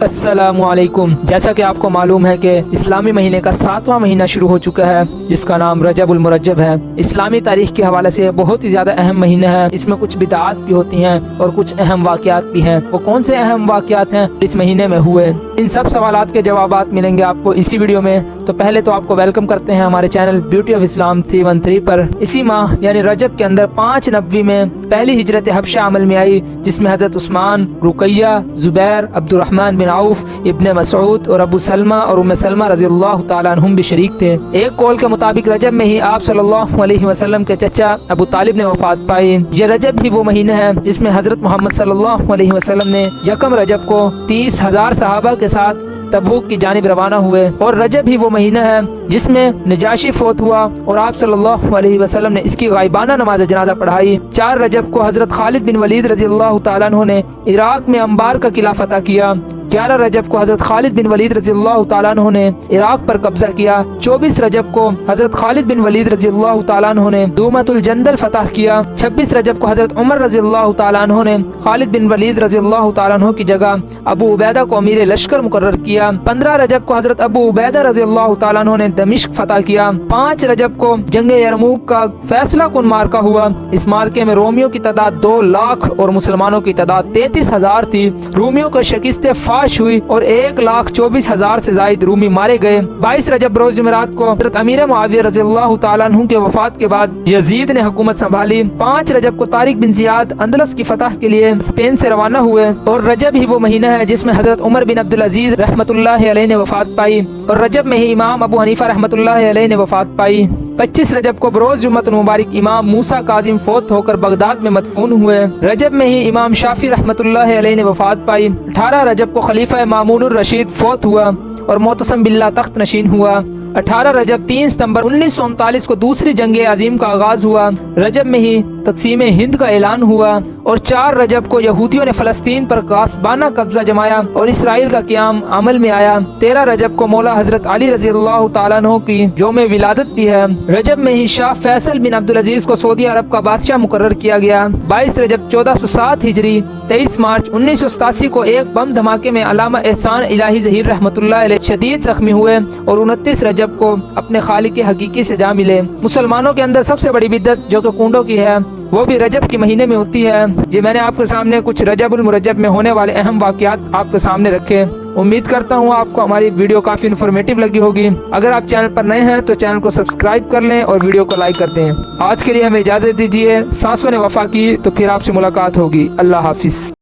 अस्सलामुअलैकुम। जैसा कि आपको मालूम है कि इस्लामी महीने का 7वां महीना शुरू हो चुका है, जिसका नाम रजबुल मुरज्जब है। इस्लामी तारीख के हवाले से बहुत ही ज़्यादा अहम महीना है। इसमें कुछ बिदआत भी होती हैं और कुछ अहम वाक़यात भी हैं। वो कौन से अहम वाक़यात हैं इस महीने में हुए, इन सब सवालात के जवाबात मिलेंगे आपको इसी वीडियो में। तो पहले तो आपको वेलकम करते हैं हमारे चैनल ब्यूटी ऑफ इस्लाम 313 पर। इसी माह यानी रजब के अंदर 5 नबवी में पहली हिजरत हबशा अमल में आई, जिसमें हज़रत Usman, Ruqayya, Zubair, Abdur Rahman bin Auf, इब्ने मसऊद और अबू सलमा और उम्मे सलमा रज़ियल्लाहु ताला अन्हुम भी शरीक थे। एक कौल के मुताबिक रजब में ही आप सल्लल्लाहु अलैहि वसल्लम के चचा अबू तालिब ने वफात पाई। ये रजब ही वो महीना है जिसमें हज़रत मोहम्मद सल्लल्लाहु अलैहि वसल्लम ने यकम रजब को 30,000 सहाबा के साथ तबूक की जानिब रवाना हुए। और रजब ही वो महीना है जिसमें नजाशी फौत हुआ और आप सल्लल्लाहु अलैहि वसल्लम ने इसकी गायबाना नमाज जनाजा पढ़ाई। 4 रजब को हज़रत खालिद बिन वलीद रज़ियल्लाहु ताला अन्हु ने इराक में अंबार का किला फतह किया। 11 रजब को हज़रत खालिद बिन वलीद रज़ियल्लाहु ताला अन्हु ने इराक पर कब्जा किया। 24 रजब को हज़रत खालिद बिन वलीद रज़ियल्लाहु ताला अन्हु ने दूमतुल जंदल फतह किया। 26 रजब को हज़रत उमर रज़ियल्लाहु ताला अन्हु ने खालिद बिन वलीद रज़ियल्लाहु ताला अन्हु की जगह अबू उबैदा को अमीर लश्कर मुकर्रर किया। 15 रजब को हज़रत अबू उबैदा रज़ियल्लाहु ताला अन्हु ने दमिश्क फतह किया। 5 रजब को जंगे यरमूक का फैसला कुन मार्का हुआ। इस मार्के में रोमियों की तादाद 2 लाख और मुसलमानों की तादाद 33,000 थी। रोमियों को शिकस्त फाश हुई और 1,24,000 से जायद रूमी मारे गए। 22 रजब रोज जुमेरात को हज़रत अमीर मुआविया रज़ियल्लाहु ताला अन्हु के वफात के बाद यजीद ने हुकूमत संभाली। 5 रजब को तारिक बिन जियाद अंदलस की फतह के लिए स्पेन से रवाना हुए। और रजब ही वो महीना है जिसमें हज़रत उमर बिन अब्दुल अजीज रहमतुल्लाहि अलैहि ने वफात पाई। और रजब में ही इमाम अबू हनीफा रहमतुल्लाहि अलैहि ने वफात पाई। 25 रजब को बरोज जुम्मतुल मुबारक इमाम मूसा काजिम फौत होकर बगदाद में मदफून हुए। रजब में ही इमाम शाफी रहमतुल्लाहि अलैहि ने वफात पाई। 18 रजब को खलीफा मामूनुर रशीद फौत हुआ और मोतसम बिल्ला तख्त नशीन हुआ। 18 रजब 3 सितंबर 1939 को दूसरी जंग अजीम का आगाज हुआ। रजब में ही तकसीम हिंद का ऐलान हुआ। और 4 रजब को यहूदियों ने फलस्तीन पर गासबाना कब्जा जमाया और इसराइल का क़याम अमल में आया। 13 रजब को मौला हजरत अली रज़ियल्लाहु ताला अन्हु की यौम विलादत भी है। रजब में ही शाह फैसल बिन अब्दुल अजीज को सऊदी अरब का बादशाह मुकर्रर किया गया। 22 रजब 1407 हिजरी 23 मार्च 1987 को एक बम धमाके में अल्लामा एहसान इलाही ज़हीर रहमतुल्लाह अलैह शदीद जख्मी हुए और 29 रजब को अपने खालिक हकीकी से जा मिले। मुसलमानों के अंदर सबसे बड़ी बिदअत जो कि कुंडों की है, वो भी रजब के महीने में होती है। जी मैंने आपके सामने कुछ रजबुल मुरज्जब में होने वाले अहम वाक़यात आपके सामने रखे। उम्मीद करता हूँ आपको हमारी वीडियो काफ़ी इन्फॉर्मेटिव लगी होगी। अगर आप चैनल पर नए हैं तो चैनल को सब्सक्राइब कर लें और वीडियो को लाइक कर दें। आज के लिए हमें इजाज़त दीजिए। सांसों ने वफा की तो फिर आपसे मुलाकात होगी। अल्लाह हाफिज़।